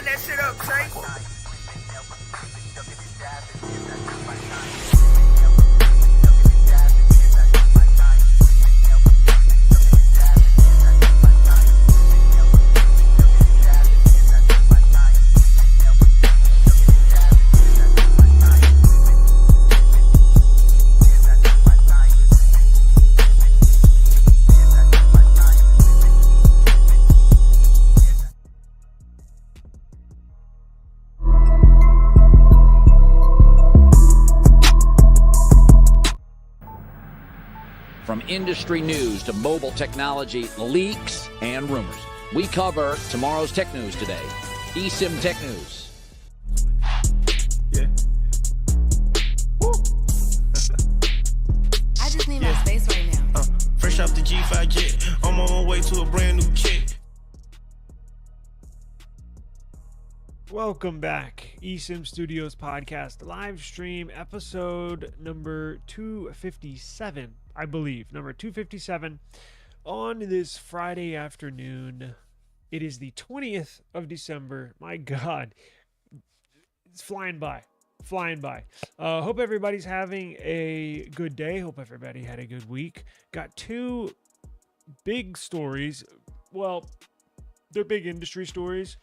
that shit up, Trey. From industry news to mobile technology, leaks, and rumors, we cover tomorrow's tech news today. eSIM Tech News. Yeah. Woo. I just need my space right now. Fresh off the G5 jet, I'm on my way to a brand new kit. Welcome back, eSIM Studios podcast live stream episode number 257, I believe, number 257 on this Friday afternoon. It is the 20th of December. My God, it's flying by. Hope everybody's having a good day. Hope everybody had a good week. Got two big stories. Well, they're big industry stories.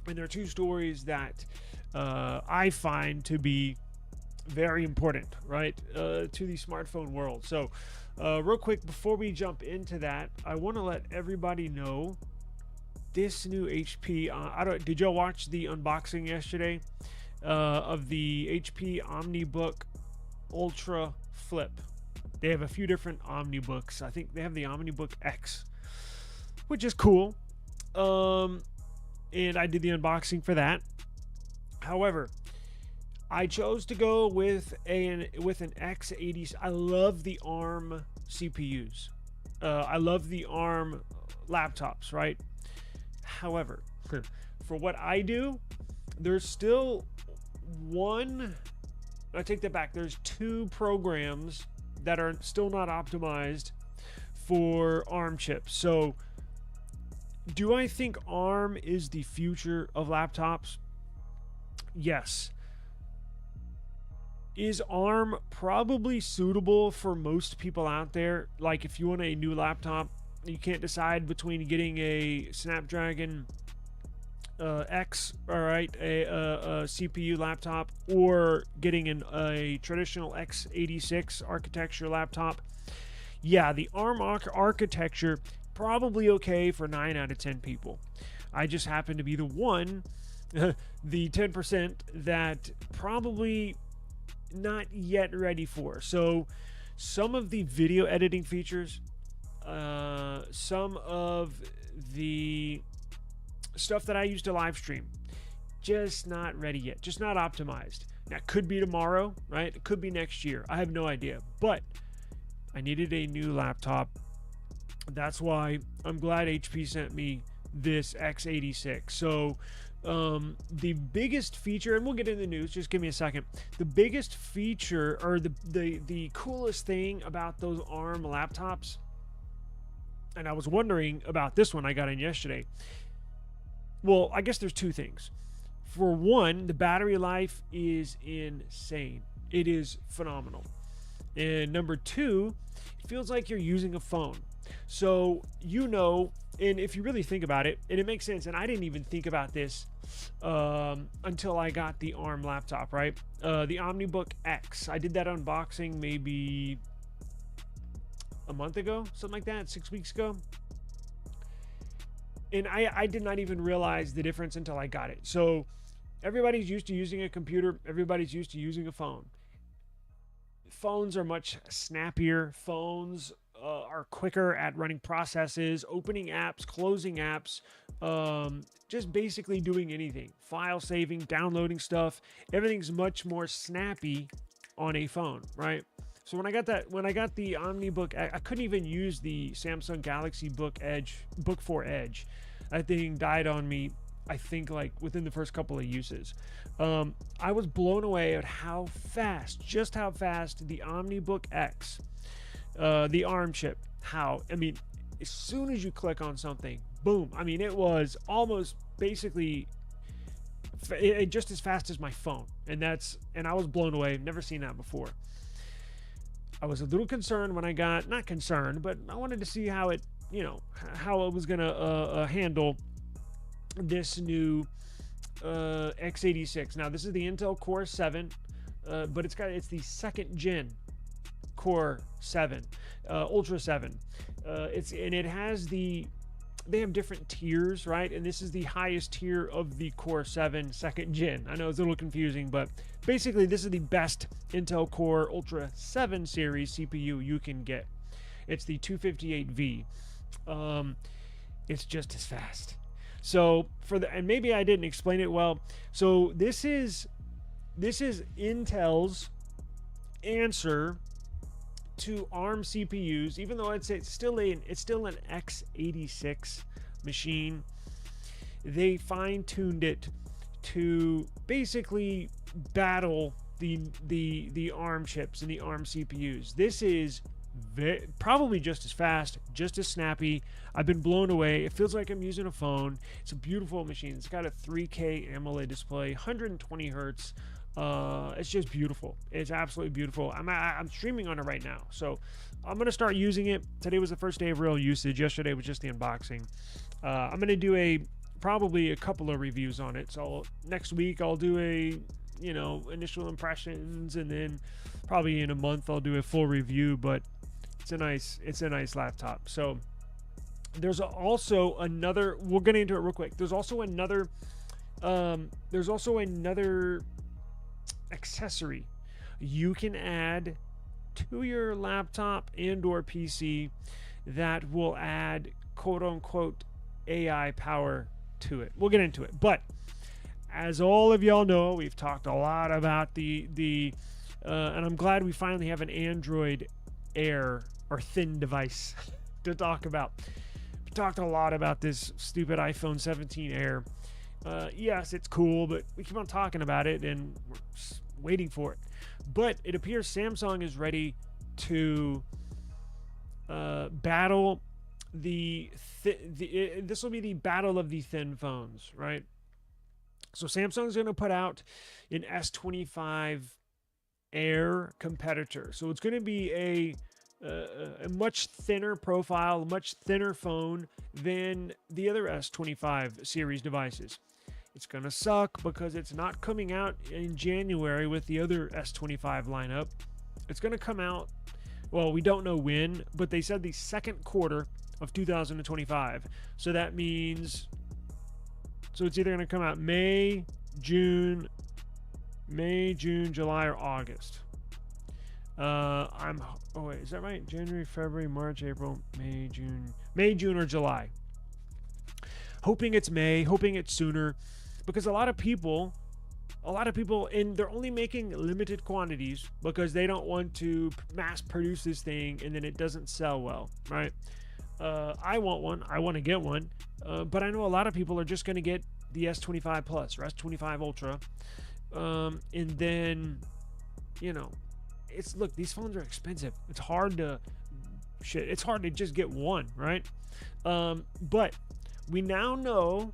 And there are two stories that I find to be very important, right, to the smartphone world. So real quick, before we jump into that, I want to let everybody know this new HP. Did y'all watch the unboxing yesterday of the HP OmniBook Ultra Flip? They have a few different OmniBooks. I think they have the OmniBook X, which is cool. And I did the unboxing for that. However, I chose to go with an X80. I love the ARM CPUs. I love the ARM laptops, right? However, for what I do, there's still one. I take that back. There's two programs that are still not optimized for ARM chips. So, do I think ARM is the future of laptops? Yes. Is ARM probably suitable for most people out there? Like if you want a new laptop, you can't decide between getting a Snapdragon X, all right, a CPU laptop, or getting a traditional x86 architecture laptop. Yeah, the ARM architecture probably okay for 9 out of 10 people. I just happen to be the one, the 10% that probably not yet ready for. So some of the video editing features, some of the stuff that I use to live stream, just not ready yet, just not optimized. Now, it could be tomorrow, right? It could be next year. I have no idea. But I needed a new laptop. That's why I'm glad HP sent me this X86. So the biggest feature, and we'll get into the news, just give me a second. The biggest feature, or the coolest thing about those ARM laptops, and I was wondering about this one I got in yesterday. Well, I guess there's two things. For one, the battery life is insane. It is phenomenal. And number two, it feels like you're using a phone. So, and if you really think about it, and it makes sense, and I didn't even think about this until I got the ARM laptop, right? The OmniBook X. I did that unboxing maybe a month ago, something like that, 6 weeks ago. And I did not even realize the difference until I got it. So, everybody's used to using a computer. Everybody's used to using a phone. Phones are much snappier. Phones are quicker at running processes, opening apps, closing apps, just basically doing anything. File saving, downloading stuff. Everything's much more snappy on a phone, right? So when I got the OmniBook, I couldn't even use the Samsung Galaxy Book 4 Edge. That thing died on me, I think, like within the first couple of uses. I was blown away at how fast the OmniBook X, the ARM chip, as soon as you click on something, boom. I mean, it was almost basically just as fast as my phone, and I was blown away. Never seen that before. I was a little concerned when I got, not concerned, but I wanted to see how it, how it was gonna handle this new x86. Now this is the Intel Core 7, but it's the second gen Core 7, Ultra 7. It has they have different tiers, right? And this is the highest tier of the Core 7 second gen. I know it's a little confusing, but basically this is the best Intel Core Ultra 7 series CPU you can get. It's the 258V. It's just as fast. So and maybe I didn't explain it well. So this is Intel's answer to ARM CPUs, even though it's still an x86 machine. They fine-tuned it to basically battle the ARM chips and the ARM CPUs. This is probably just as fast, just as snappy. I've been blown away. It feels like I'm using a phone. It's a beautiful machine. It's got a 3K AMOLED display, 120 hertz. It's just beautiful. It's absolutely beautiful. I'm streaming on it right now, so I'm gonna start using it. Today was the first day of real usage. Yesterday was just the unboxing. I'm gonna do probably a couple of reviews on it. So next week I'll do initial impressions, and then probably in a month I'll do a full review. But it's a nice laptop. So there's also another. We'll get into it real quick. There's also another accessory you can add to your laptop and or PC that will add quote-unquote AI power to it. We'll get into it, but as all of y'all know, we've talked a lot about and I'm glad we finally have an Android Air or thin device to talk about. We talked a lot about this stupid iPhone 17 Air. Yes, it's cool, but we keep on talking about it and we're waiting for it. But it appears Samsung is ready to battle this will be the battle of the thin phones, right? So Samsung's going to put out an S25 Air competitor. So it's going to be a much thinner profile, much thinner phone than the other S25 series devices. It's going to suck because it's not coming out in January with the other S25 lineup. It's going to come out, well, we don't know when, but they said the second quarter of 2025. So that means, so it's either going to come out May, June, July, or August. Is that right? January, February, March, April, May, June, or July. Hoping it's May, hoping it's sooner, because a lot of people, and they're only making limited quantities because they don't want to mass produce this thing and then it doesn't sell well, right? I want one. I want to get one. But I know a lot of people are just going to get the S25 Plus or S25 Ultra. And then, look, these phones are expensive. It's hard to just get one, right? But we now know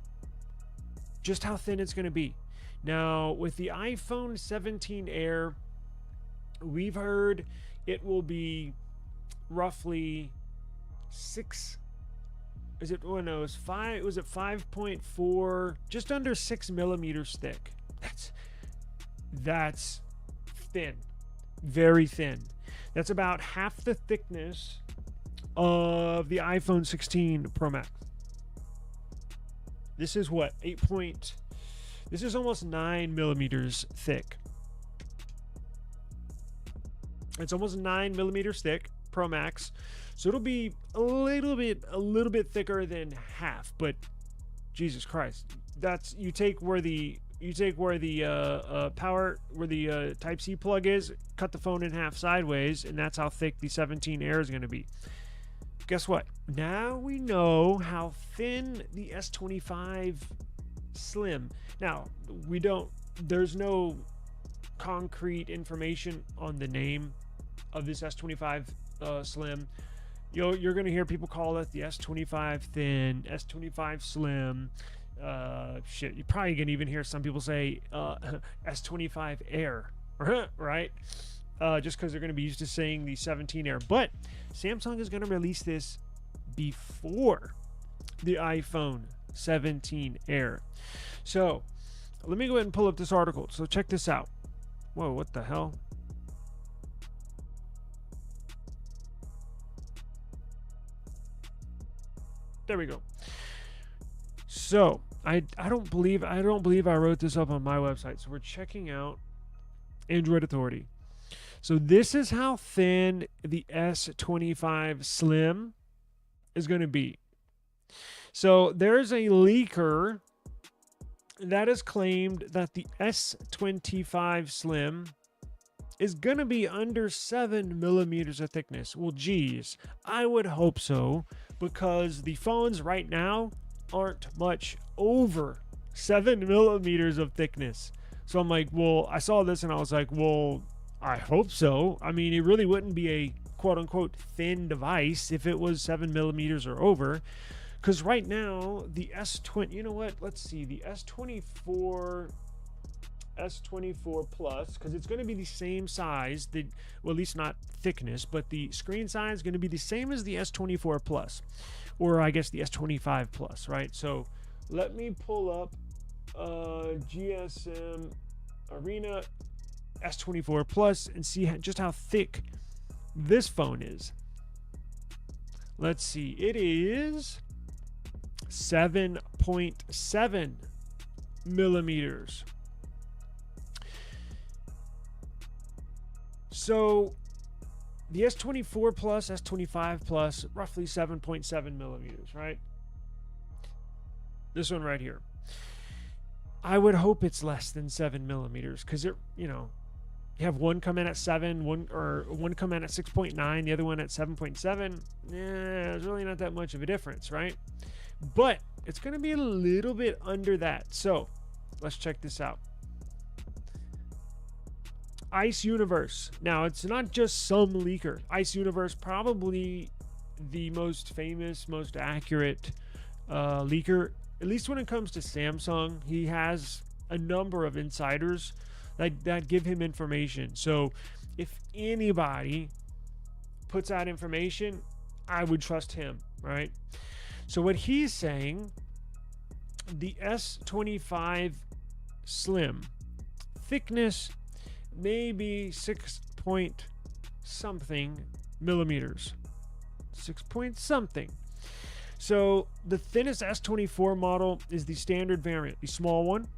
just how thin it's going to be. Now, with the iPhone 17 Air, we've heard it will be roughly 5.4, just under 6 millimeters thick. That's thin, very thin. That's about half the thickness of the iPhone 16 Pro Max. This is what, this is almost 9 millimeters thick. It's almost 9 millimeters thick, Pro Max. So it'll be a little bit thicker than half, but Jesus Christ, that's you take where the power, where the Type-C plug is, cut the phone in half sideways, and that's how thick the 17 Air is going to be. Guess what? Now we know how thin the S25 Slim. Now, there's no concrete information on the name of this S25 Slim. You're going to hear people call it the S25 Thin, S25 Slim. shit, you're probably gonna even hear some people say S25 Air, right? Just because they're gonna be used to saying the 17 Air. But Samsung is gonna release this before the iPhone 17 Air. So let me go ahead and pull up this article. So check this out. Whoa, what the hell? There we go. So I don't believe I wrote this up on my website. So we're checking out Android Authority. So this is how thin the S25 Slim is going to be. So there's a leaker that has claimed that the S25 Slim is going to be under 7 millimeters of thickness. Well, geez, I would hope so, because the phones right now aren't much over 7 millimeters of thickness. So I'm like, well, I saw this and I was like, well, I hope so. I mean, it really wouldn't be a quote unquote thin device if it was 7 millimeters or over. Because right now, the S20, you know what? Let's see, the S24 Plus, because it's going to be the same size, well, at least not thickness, but the screen size is going to be the same as the S24 Plus, or I guess the S25 Plus, right? So let me pull up GSM Arena S24 Plus and see just how thick this phone is. Let's see, it is 7.7 millimeters. So the S24 Plus, S25 Plus, roughly 7.7 millimeters, right? This one right here. I would hope it's less than 7 millimeters, because it, you have one come in at 7, one come in at 6.9, the other one at 7.7. There's really not that much of a difference, right? But it's going to be a little bit under that. So let's check this out. Ice Universe. Now, it's not just some leaker. Ice Universe, probably the most famous, most accurate leaker, at least when it comes to Samsung. He has a number of insiders that give him information. So if anybody puts out information, I would trust him, right? So what he's saying, the S25 Slim thickness maybe 6 point something millimeters. 6 point something. So the thinnest S24 model is the standard variant, the small one,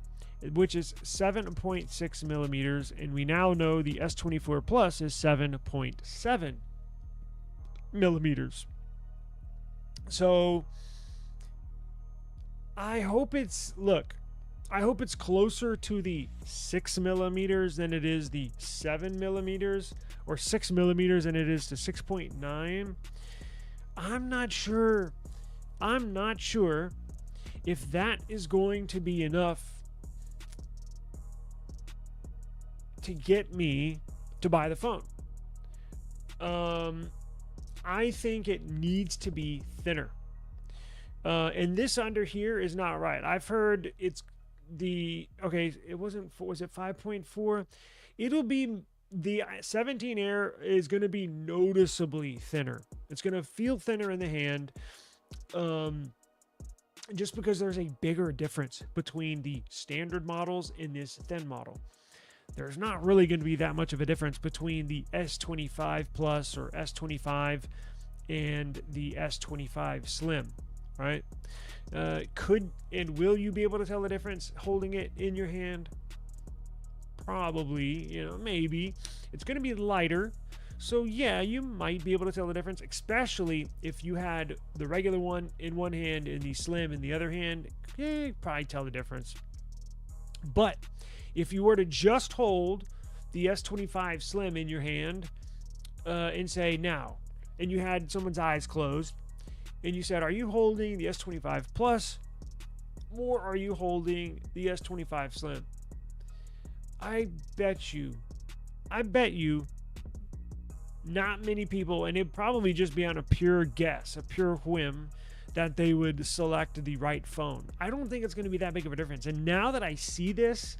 which is 7.6 millimeters, and we now know the S24 Plus is 7.7 millimeters. So I hope it's closer to the 6 millimeters than it is the 7 millimeters, or 6 millimeters than it is to 6.9. I'm not sure if that is going to be enough to get me to buy the phone. I think it needs to be thinner. And this under here is not right. I've heard it's it wasn't, was it 5.4? It'll be, the 17 Air is going to be noticeably thinner. It's going to feel thinner in the hand, just because there's a bigger difference between the standard models and this thin model. There's not really going to be that much of a difference between the S25 Plus or S25 and the S25 Slim, right? Could and will you be able to tell the difference holding it in your hand? Probably, maybe. It's going to be lighter, so yeah, you might be able to tell the difference, especially if you had the regular one in one hand and the Slim in the other hand. You'd probably tell the difference. But if you were to just hold the S25 Slim in your hand and say now, and you had someone's eyes closed, and you said, are you holding the S25 Plus or are you holding the S25 Slim? I bet you not many people, and it'd probably just be on a pure guess, a pure whim, that they would select the right phone. I don't think it's going to be that big of a difference. And now that I see this,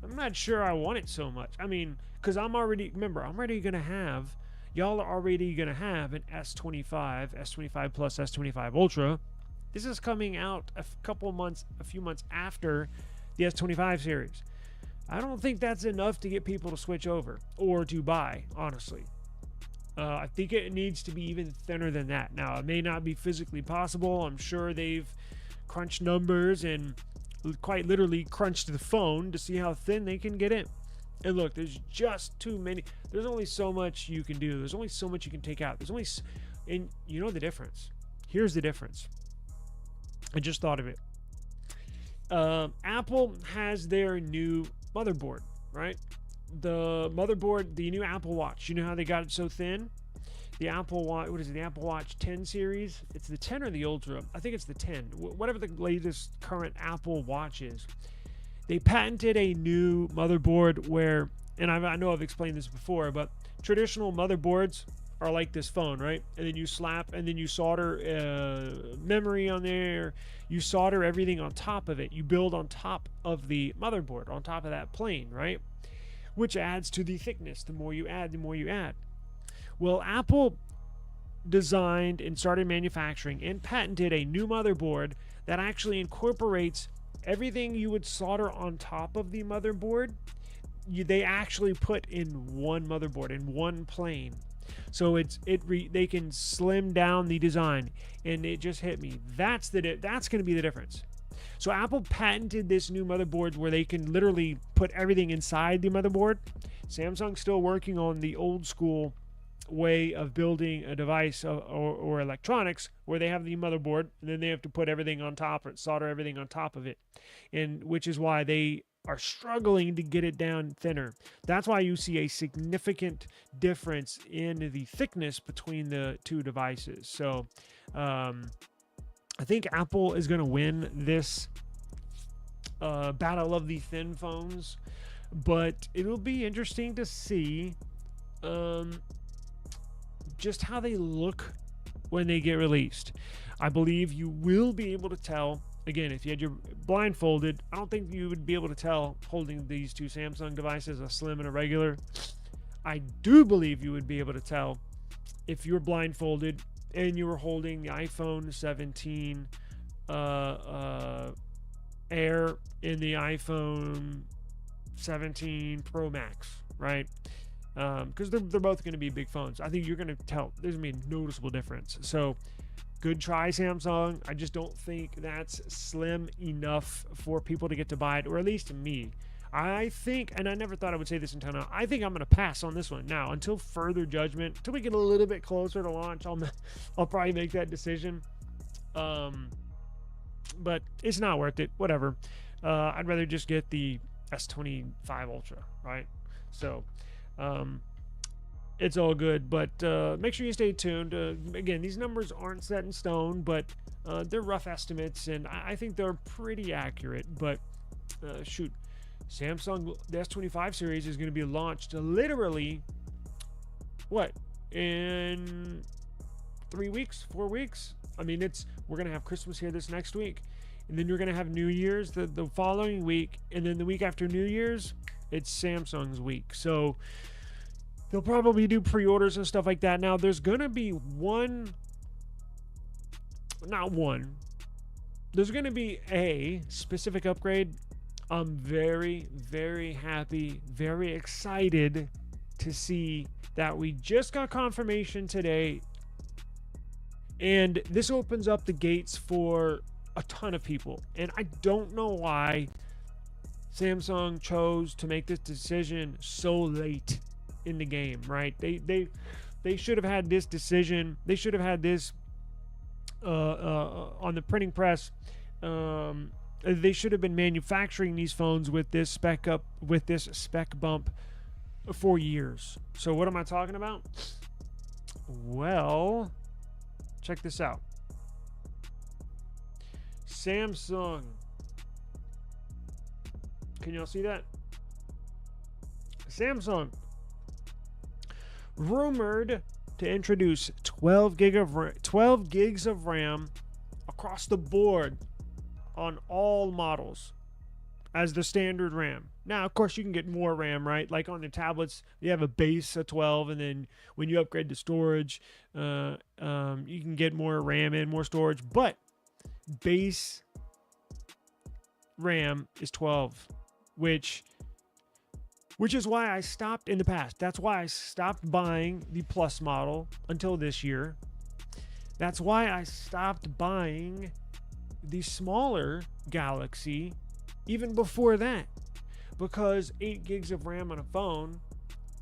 I'm not sure I want it so much. I mean, because y'all are already going to have an S25 plus S25 Ultra. This is coming out a few months after the S25 series. I don't think that's enough to get people to switch over or to buy, honestly. I think it needs to be even thinner than that. Now, it may not be physically possible. I'm sure they've crunched numbers and quite literally crunched the phone to see how thin they can get it. And look, there's just too many. There's only so much you can do. There's only so much you can take out. And you know the difference. Here's the difference. I just thought of it. Apple has their new motherboard, right? The motherboard, the new Apple Watch. You know how they got it so thin? The Apple Watch, what is it? The Apple Watch 10 series? It's the 10 or the Ultra? I think it's the 10. Whatever the latest current Apple Watch is. They patented a new motherboard where, and I know I've explained this before, but traditional motherboards are like this phone, right? And then you solder memory on there. You solder everything on top of it. You build on top of the motherboard, on top of that plane, right? Which adds to the thickness. The more you add, the more you add. Well, Apple designed and started manufacturing and patented a new motherboard that actually incorporates everything you would solder on top of the motherboard. They actually put in one motherboard, in one plane. So they can slim down the design, and it just hit me. That's going to be the difference. So Apple patented this new motherboard where they can literally put everything inside the motherboard. Samsung's still working on the old school way of building a device or electronics where they have the motherboard and then they have to put everything on top or solder everything on top of it, and which is why they are struggling to get it down thinner. That's why you see a significant difference in the thickness between the two devices. So I think Apple is going to win this battle of the thin phones, but it'll be interesting to see just how they look when they get released. I believe you will be able to tell. Again, if you had your blindfolded, I don't think you would be able to tell holding these two Samsung devices, a slim and a regular. I do believe you would be able to tell if you were blindfolded and you were holding the iPhone 17 Air in the iPhone 17 Pro Max, right? Because they're both going to be big phones. I think you're going to tell there's going to be a noticeable difference. So good try, Samsung. I just don't think that's slim enough for people to get to buy it, or at least me. I think, and I never thought I would say this until now, I think I'm going to pass on this one now until further judgment. Until we get a little bit closer to launch, I'll probably make that decision. But it's not worth it. Whatever. I'd rather just get the S25 Ultra, right? So it's all good, but make sure you stay tuned. Again, these numbers aren't set in stone, but they're rough estimates, and I think they're pretty accurate. But shoot, Samsung, the S25 series is going to be launched literally, in 3 weeks, 4 weeks? I mean, we're going to have Christmas here this next week, and then you're going to have New Year's the following week, and then the week after New Year's, it's Samsung's week. So they'll probably do pre-orders and stuff like that. Now, there's going to be there's going to be a specific upgrade. I'm very, very happy, very excited to see that we just got confirmation today. And this opens up the gates for a ton of people. And I don't know why Samsung chose to make this decision so late in the game, right? They should have had this decision. They should have had this on the printing press. They should have been manufacturing these phones with this spec bump for years. So what am I talking about? Well, check this out. Samsung. Can y'all see that? Samsung rumored to introduce 12 gigs of RAM across the board on all models as the standard RAM. Now, of course, you can get more RAM, right? Like on the tablets, you have a base of 12, and then when you upgrade to storage, you can get more RAM and more storage. But base RAM is 12, which is why I stopped in the past. That's why I stopped buying the Plus model until this year. That's why I stopped buying the smaller Galaxy even before that, because 8 gigs of RAM on a phone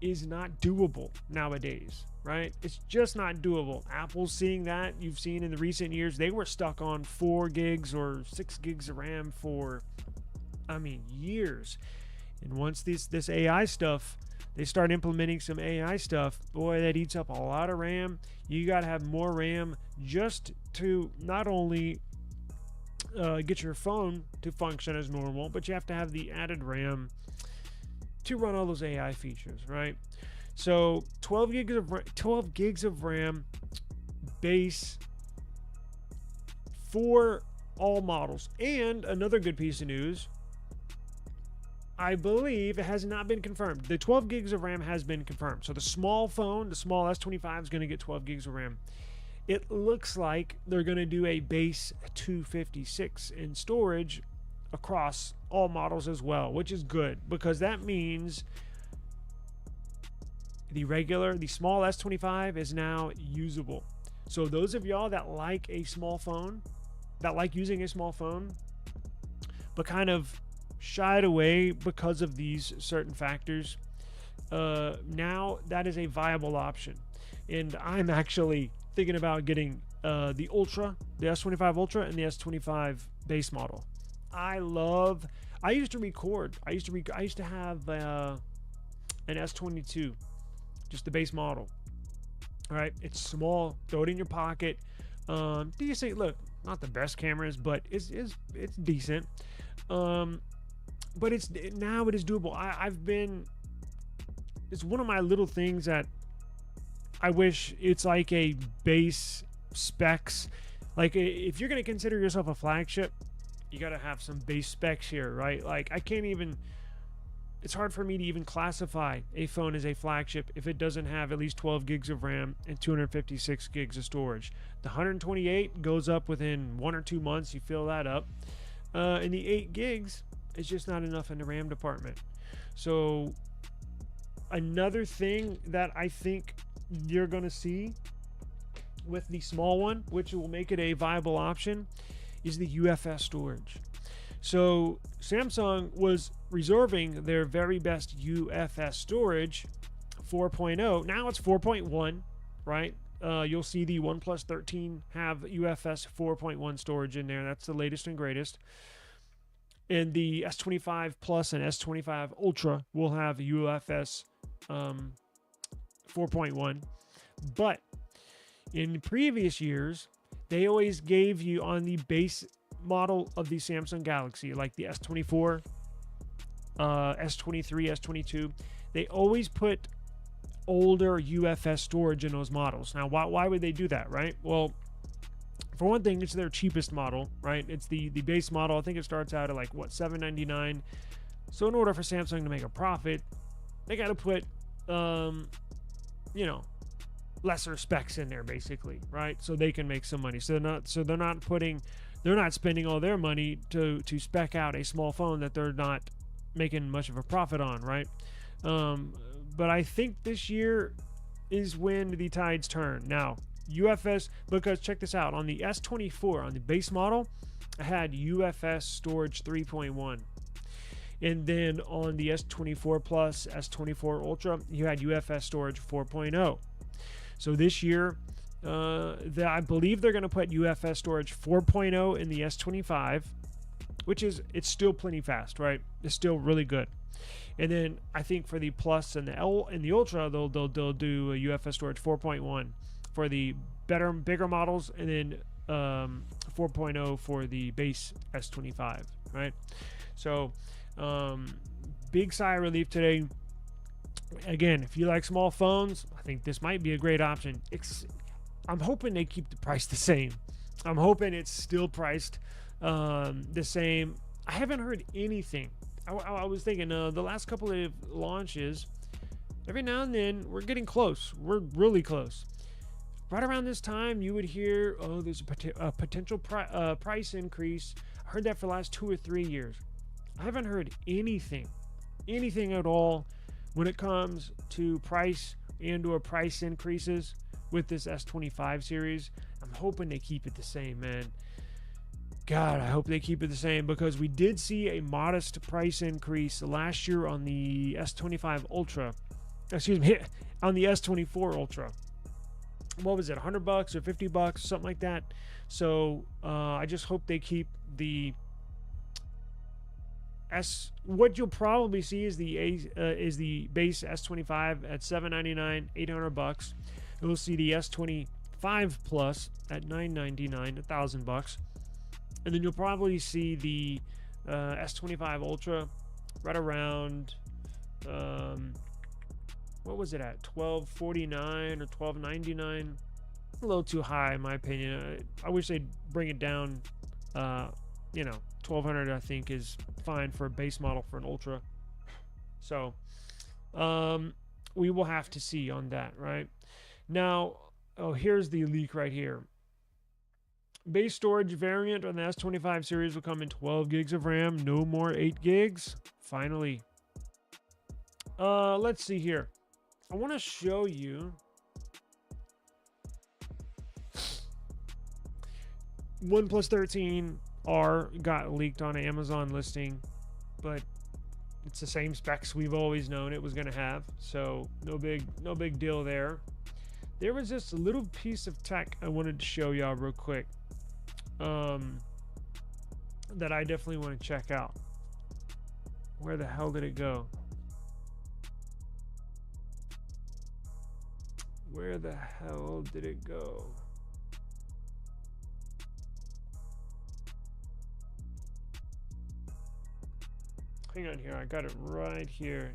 is not doable nowadays, right? It's just not doable. Apple's seeing that. You've seen in the recent years, they were stuck on 4 gigs or 6 gigs of RAM for, years. And once this AI stuff, they start implementing some AI stuff, boy, that eats up a lot of RAM. You got to have more RAM just to not only get your phone to function as normal, but you have to have the added RAM to run all those AI features, right? So 12 gigs of RAM base for all models. And another good piece of news, I believe it has not been confirmed. The 12 gigs of RAM has been confirmed. So the small phone, the small S25 is going to get 12 gigs of RAM. It looks like they're going to do a base 256 in storage across all models as well, which is good, because that means the small S25 is now usable. So those of y'all that like a small phone, that like using a small phone, but kind of shied away because of these certain factors, now that is a viable option. And I'm actually thinking about getting the Ultra, the S25 Ultra, and the S25 base model. I used to record. I used to have an S22, just the base model. All right, it's small. Throw it in your pocket. Decent. Look, not the best cameras, but it's decent. But it is doable. It's one of my little things that I wish it's like a base specs. Like, if you're going to consider yourself a flagship, you got to have some base specs here, right? Like, it's hard for me to even classify a phone as a flagship if it doesn't have at least 12 gigs of RAM and 256 gigs of storage. The 128 goes up within 1 or 2 months. You fill that up. And the 8 gigs is just not enough in the RAM department. So another thing that I think you're going to see with the small one, which will make it a viable option, is the UFS storage. So Samsung was reserving their very best UFS storage 4.0. Now it's 4.1, right? You'll see the OnePlus 13 have UFS 4.1 storage in there. That's the latest and greatest. And the S25 Plus and S25 Ultra will have UFS 4.1. But in previous years, they always gave you on the base model of the Samsung Galaxy, like the S24, S23, S22, they always put older UFS storage in those models. Now, why would they do that, right? Well, for one thing, it's their cheapest model, right? It's the base model. I think it starts out at like, $799. So in order for Samsung to make a profit, they got to put, lesser specs in there, basically, right? So they can make some money. So they're not spending all their money to spec out a small phone that they're not making much of a profit on, right? But I think this year is when the tides turn. Now, UFS, because check this out, on the S24, on the base model, I had UFS storage 3.1. And then on the S24 Plus, S24 Ultra, you had UFS storage 4.0. So this year, I believe they're going to put UFS storage 4.0 in the S25, it's still plenty fast, right? It's still really good. And then I think for the Plus and the Ultra, they'll do a UFS storage 4.1 for the bigger models, and then 4.0 for the base S25, right? So big sigh of relief today. Again, if you like small phones, I think this might be a great option. I'm hoping they keep the price the same. I'm hoping it's still priced the same. I haven't heard anything. I was thinking the last couple of launches, every now and then we're getting close. We're really close. Right around this time, you would hear, oh, there's a potential price increase. I heard that for the last 2 or 3 years. I haven't heard anything at all when it comes to price and/or price increases with this S25 series. I'm hoping they keep it the same, man. God, I hope they keep it the same, because we did see a modest price increase last year on the S25 Ultra. Excuse me, on the S24 Ultra. What was it, $100 or $50, something like that? So I just hope they keep the what you'll probably see is the base S25 at $799, $800. You'll see the S25 Plus at $999, $1,000, and then you'll probably see the S25 Ultra right around what was it at, $1249 or $1299? A little too high in my opinion. I wish they'd bring it down. You know, $1,200 I think is fine for a base model for an Ultra. So we will have to see on that, right? Now, oh, here's the leak right here. Base storage variant on the S25 series will come in 12 gigs of RAM, no more 8 gigs. Finally. Let's see here. I want to show you OnePlus 13R got leaked on Amazon listing, but it's the same specs we've always known it was going to have, so no big deal there. There was this little piece of tech I wanted to show y'all real quick that I definitely want to check out. Where the hell did it go? Where the hell did it go? Hang on here, I got it right here.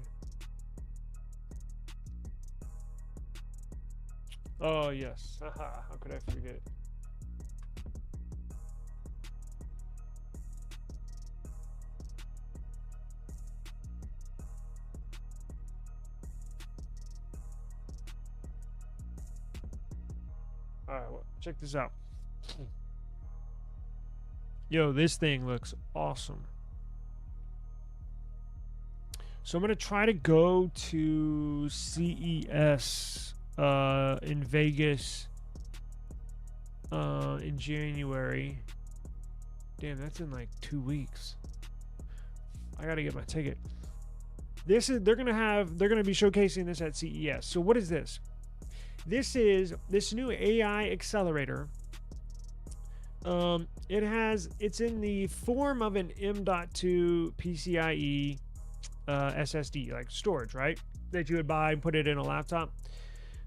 Oh yes, haha, how could I forget? Alright, well, check this out. Yo, this thing looks awesome. So I'm going to try to go to CES in Vegas in January. Damn, that's in like 2 weeks. I got to get my ticket. They're going to be showcasing this at CES. So what is this? This is this new AI accelerator. It's in the form of an M.2 PCIe SSD, like storage, right? That you would buy and put it in a laptop.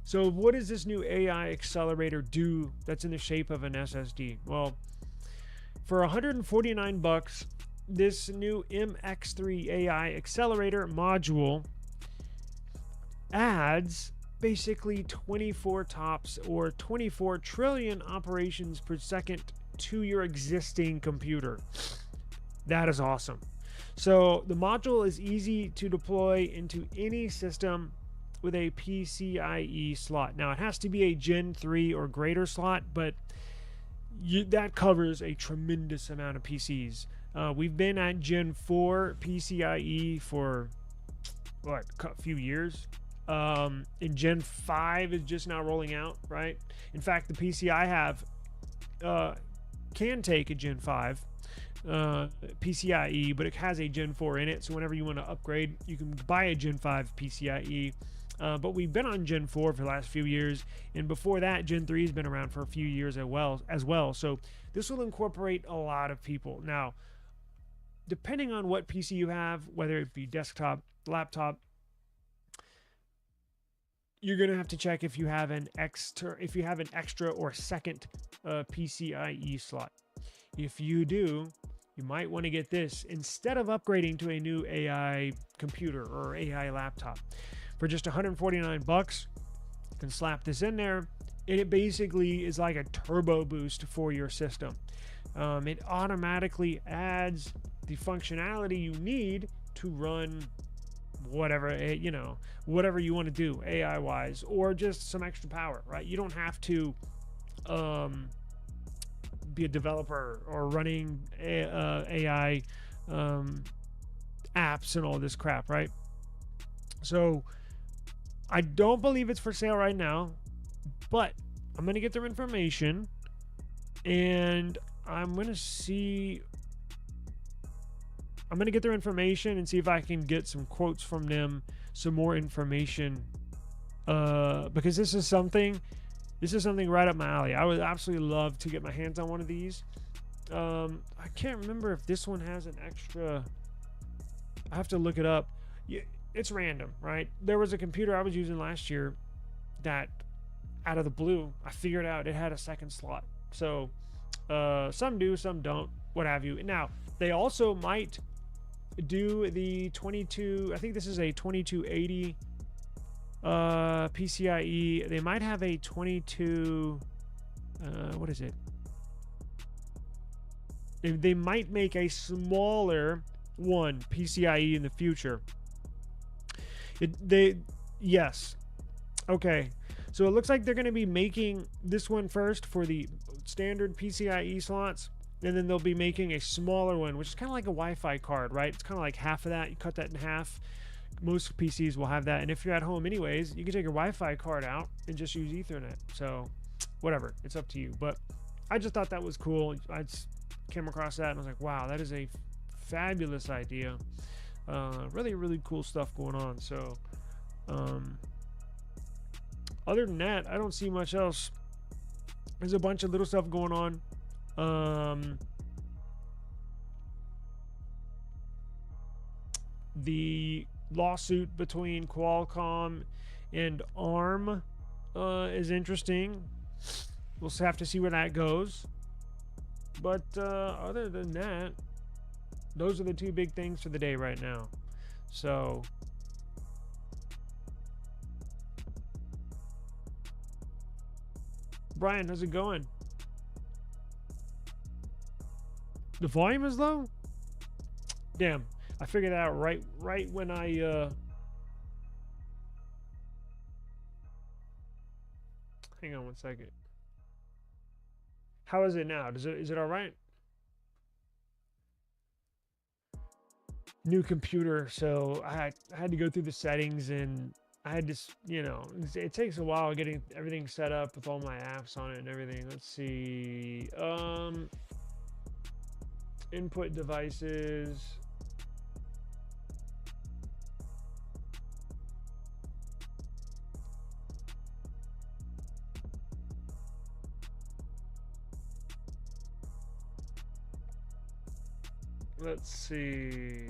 So what does this new AI accelerator do that's in the shape of an SSD? Well, for $149, this new MX3 AI accelerator module adds basically 24 TOPS or 24 trillion operations per second to your existing computer. That is awesome. So the module is easy to deploy into any system with a PCIe slot. Now it has to be a Gen 3 or greater slot, but that covers a tremendous amount of PCs. We've been at Gen 4 PCIe for what, a few years. And Gen 5 is just now rolling out, right? In fact, the PC I have can take a Gen 5 PCIe, but it has a Gen 4 in it, so whenever you want to upgrade, you can buy a Gen 5 PCIe. But we've been on Gen 4 for the last few years, and before that, Gen 3 has been around for a few years as well. So this will incorporate a lot of people. Now, depending on what PC you have, whether it be desktop, laptop, you're gonna have to check if you have an extra or second PCIe slot. If you do, you might want to get this instead of upgrading to a new AI computer or AI laptop. For just $149, you can slap this in there and it basically is like a turbo boost for your system. It automatically adds the functionality you need to run whatever, whatever you want to do AI wise, or just some extra power, right? You don't have to be a developer or running AI apps and all this crap, right? So I don't believe it's for sale right now, but I'm going to get their information and I'm going to get their information and see if I can get some quotes from them, some more information, because this is something right up my alley. I would absolutely love to get my hands on one of these. I can't remember if this one has an extra. I have to look it up. It's random, right? There was a computer I was using last year that, out of the blue, I figured out it had a second slot. So some do, some don't, what have you. Now, they also might do the 22, I think this is a 2280 PCIe. They might have a 22, what is it? They might make a smaller one PCIe in the future. Yes. Okay. So it looks like they're going to be making this one first for the standard PCIe slots, and then they'll be making a smaller one, which is kind of like a Wi-Fi card, right? It's kind of like half of that. You cut that in half. Most PCs will have that, and if you're at home anyways, you can take your Wi-Fi card out and just use Ethernet. So whatever, it's up to you. But I just thought that was cool. I just came across that and I was like, wow, that is a fabulous idea. Really, really cool stuff going on. So other than that, I don't see much else. There's a bunch of little stuff going on. The lawsuit between Qualcomm and ARM is interesting. We'll have to see where that goes. But other than that, those are the two big things for the day right now. So Brian, how's it going? The volume is low? Damn, I figured that out right when I hang on one second. How is it now? Is it all right? New computer, so I had to go through the settings, and I had to, it takes a while getting everything set up with all my apps on it and everything. Let's see. Input devices. Let's see.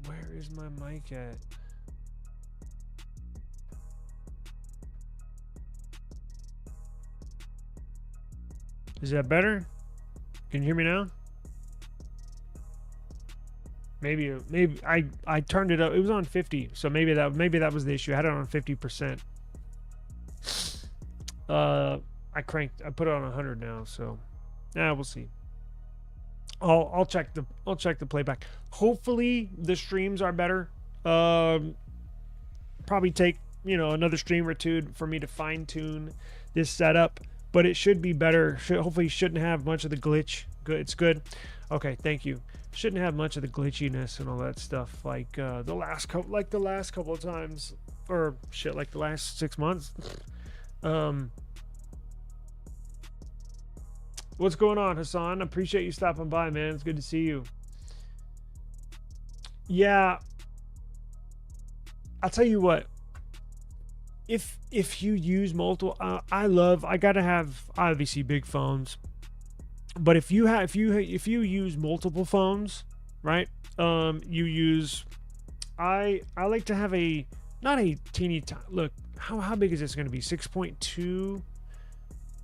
Where is my mic at? Is that better? Can you hear me now? Maybe I turned it up. It was on 50, so maybe that was the issue. I had it on 50%. I put it on 100 now, so we'll see. I'll check the playback. Hopefully the streams are better. Probably take another stream or two for me to fine tune this setup, but it should be better. Hopefully shouldn't have much of the glitch. Good, it's good. Okay, thank you. Shouldn't have much of the glitchiness and all that stuff like the last couple of times, or shit, like the last 6 months. What's going on, Hassan? Appreciate you stopping by, man. It's good to see you. Yeah, I'll tell you what. If you use multiple, I gotta have obviously big phones, but if you use multiple phones, right? I like to have a not a teeny tiny. Look, how big is this going to be? 6.2.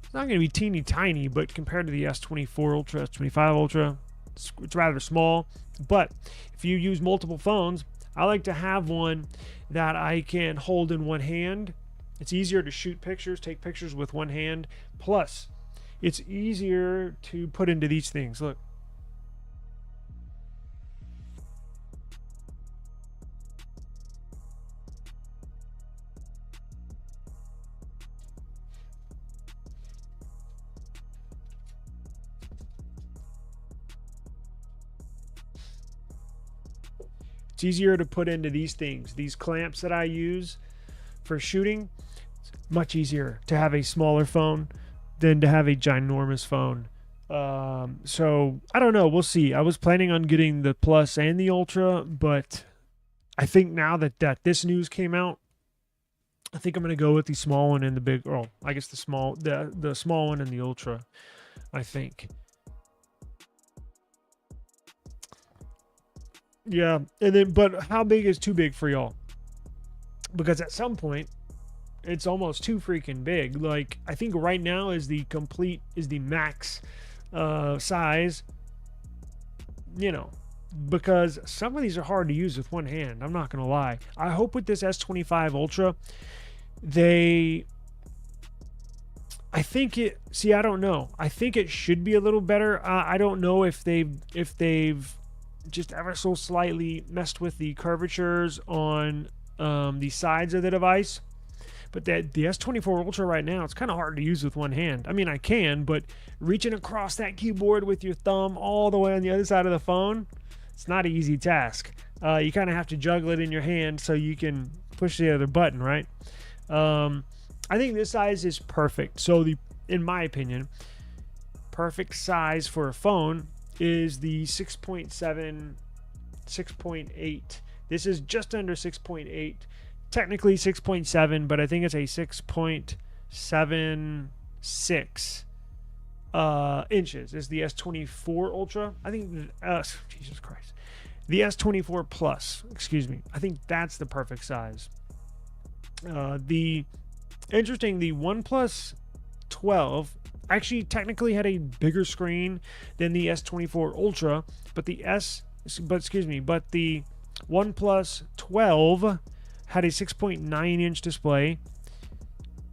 It's not going to be teeny tiny, but compared to the S24 Ultra, S25 Ultra, it's rather small. But if you use multiple phones, I like to have one that I can hold in one hand. It's easier to shoot pictures, take pictures with one hand. Plus, it's easier to put into these things. Look. It's easier to put into these things. These clamps that I use for shooting, it's much easier to have a smaller phone than to have a ginormous phone. So I don't know. We'll see. I was planning on getting the Plus and the Ultra, but I think now that this news came out, I think I'm going to go with the small one and the big. Oh, I guess the small one and the Ultra. I think. Yeah, and then, but how big is too big for y'all? Because at some point, it's almost too freaking big. Like, I think right now is the max size, you know, because some of these are hard to use with one hand. I'm not going to lie. I hope with this S25 Ultra, I don't know. I think it should be a little better. I don't know if they've just ever so slightly messed with the curvatures on the sides of the device. But the S24 Ultra right now, it's kind of hard to use with one hand. I mean, I can, but reaching across that keyboard with your thumb all the way on the other side of the phone, it's not an easy task. You kind of have to juggle it in your hand so you can push the other button, right? I think this size is perfect. So in my opinion, perfect size for a phone is the 6.8. This is just under 6.8. Technically 6.7, but I think it's a 6.76 inches. Is the S24 Ultra. I think, Jesus Christ. The S24 Plus, excuse me. I think that's the perfect size. The OnePlus 12 actually technically had a bigger screen than the S24 Ultra, but the OnePlus 12 had a 6.9 inch display.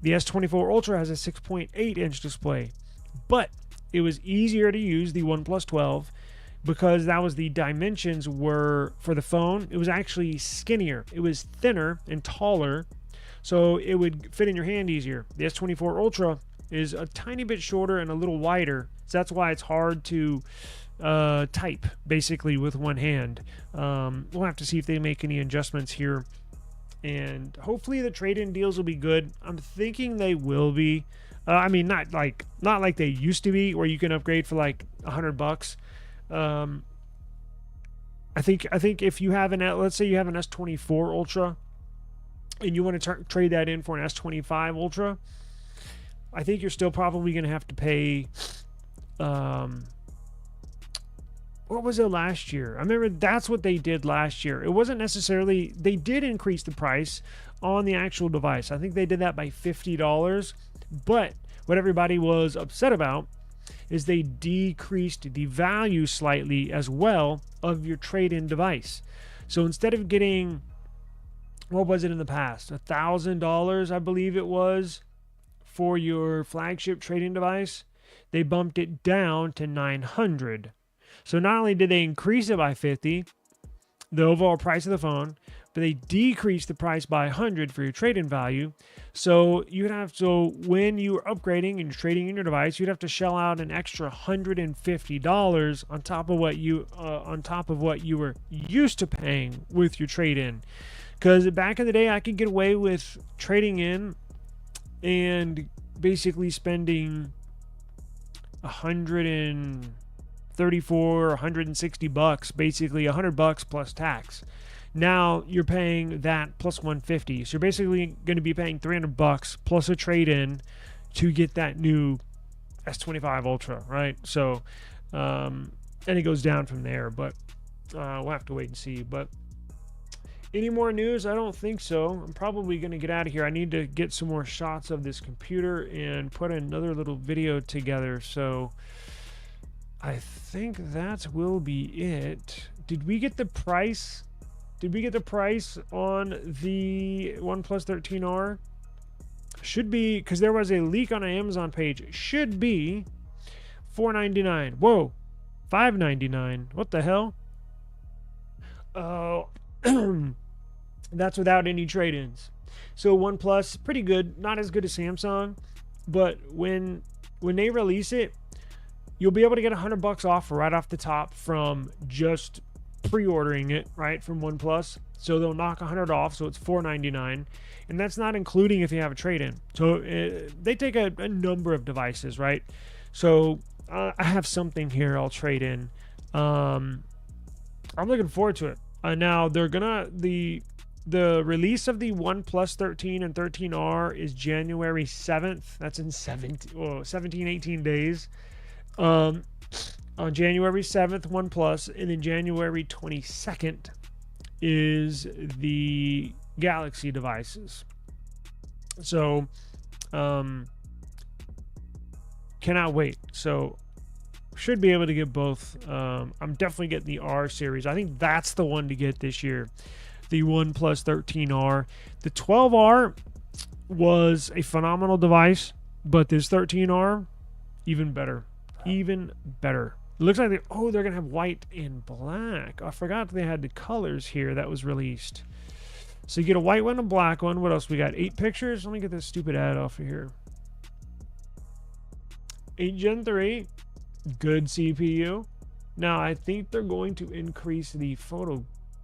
The S24 Ultra has a 6.8 inch display, but it was easier to use the OnePlus 12 because that was the dimensions were for the phone. It was actually skinnier. It was thinner and taller, so it would fit in your hand easier. The S24 Ultra is a tiny bit shorter and a little wider, so that's why it's hard to type basically with one hand. We'll have to see if they make any adjustments here, and hopefully the trade-in deals will be good. I'm thinking they will be. I mean, not like they used to be, where you can upgrade for like $100. I think if you have let's say you have an S24 Ultra, and you want to trade that in for an S25 Ultra, I think you're still probably going to have to pay, what was it last year? I remember that's what they did last year. It wasn't necessarily, they did increase the price on the actual device. I think they did that by $50, but what everybody was upset about is they decreased the value slightly as well of your trade-in device. So instead of getting, what was it in the past? $1,000, I believe it was, for your flagship trade-in device, they bumped it down to $900. So not only did they increase it by $50, the overall price of the phone, but they decreased the price by $100 for your trade-in value. So when you were upgrading and you're trading in your device, you'd have to shell out an extra $150 on top of what you were used to paying with your trade-in. Because back in the day, I could get away with trading in and basically spending $134 or $160, basically $100 plus tax. Now you're paying that plus $150, so you're basically going to be paying $300 plus a trade-in to get that new S25 Ultra, right? So, and it goes down from there, but we'll have to wait and see. But Any more news? I don't think so. I'm probably going to get out of here. I need to get some more shots of this computer and put another little video together. So I think that will be it. Did we get the price? Did we get the price on the OnePlus 13R? Should be, because there was a leak on an Amazon page. Should be $499. Whoa, $599. What the hell? Oh, that's without any trade-ins. So OnePlus, pretty good. Not as good as Samsung, but when they release it, you'll be able to get $100 off right off the top from just pre-ordering it, right, from OnePlus. So they'll knock $100 off, so it's $499, and that's not including if you have a trade-in. So they take a number of devices, right? So I have something here I'll trade in. I'm looking forward to it. Now they're gonna the release of the OnePlus 13 and 13R is January 7th. That's in 18 days. On January 7th, OnePlus, and then January 22nd is the Galaxy devices. So, cannot wait. So, should be able to get both. I'm definitely getting the R series. I think that's the one to get this year. The OnePlus 13R. The 12R was a phenomenal device, but this 13R, even better. Even better. It looks like they're gonna have white and black. I forgot they had the colors here that was released. So you get a white one and a black one. What else we got? 8 pictures. Let me get this stupid ad off of here. 8 Gen 3, good CPU. Now I think they're going to increase the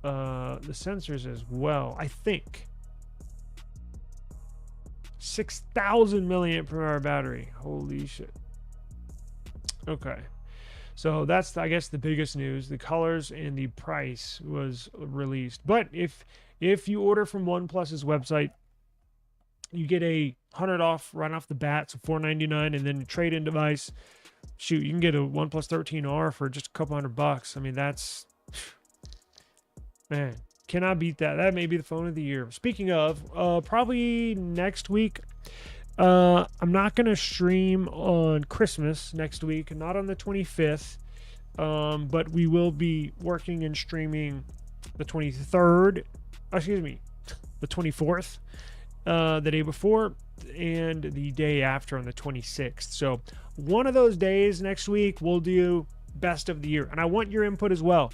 the sensors as well. I think 6,000 milliamp per hour battery. Holy shit. Okay. So that's, I guess, the biggest news. The colors and the price was released. But if you order from OnePlus's website, you get a $100 off right off the bat, so $499, and then a trade-in device. Shoot, you can get a OnePlus 13R for just a couple $100. I mean, that's, man, cannot beat that. That may be the phone of the year. Speaking of, probably next week. I'm not going to stream on Christmas next week, not on the 25th, but we will be working and streaming the 23rd, the 24th, the day before, and the day after on the 26th. So one of those days next week, we'll do best of the year, and I want your input as well.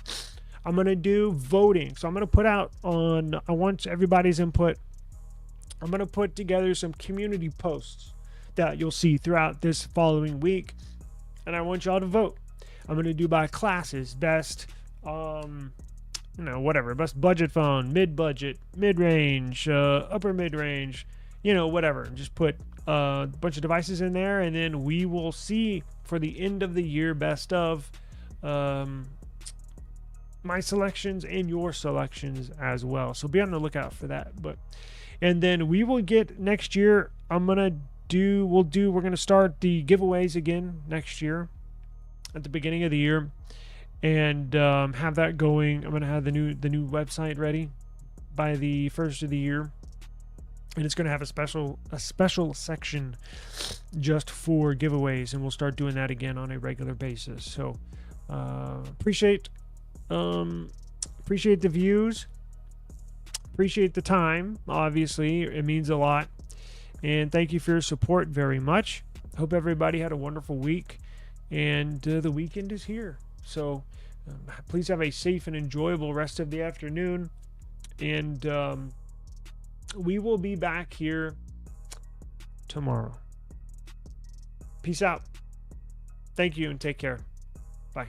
I'm going to do voting, so I'm going to put out I want everybody's input. I'm going to put together some community posts that you'll see throughout this following week, and I want y'all to vote. I'm going to do by classes, best, whatever, best budget phone, mid-budget, mid-range, upper mid-range, whatever. Just put a bunch of devices in there, and then we will see for the end of the year best of my selections and your selections as well. So be on the lookout for that. And then we will get next year. We're going to start the giveaways again next year at the beginning of the year, and have that going. I'm going to have the new website ready by the first of the year, and it's going to have a special section just for giveaways, and we'll start doing that again on a regular basis. So appreciate the views. Appreciate the time. Obviously, it means a lot. And thank you for your support very much. Hope everybody had a wonderful week. And the weekend is here. So please have a safe and enjoyable rest of the afternoon. And we will be back here tomorrow. Peace out. Thank you and take care. Bye.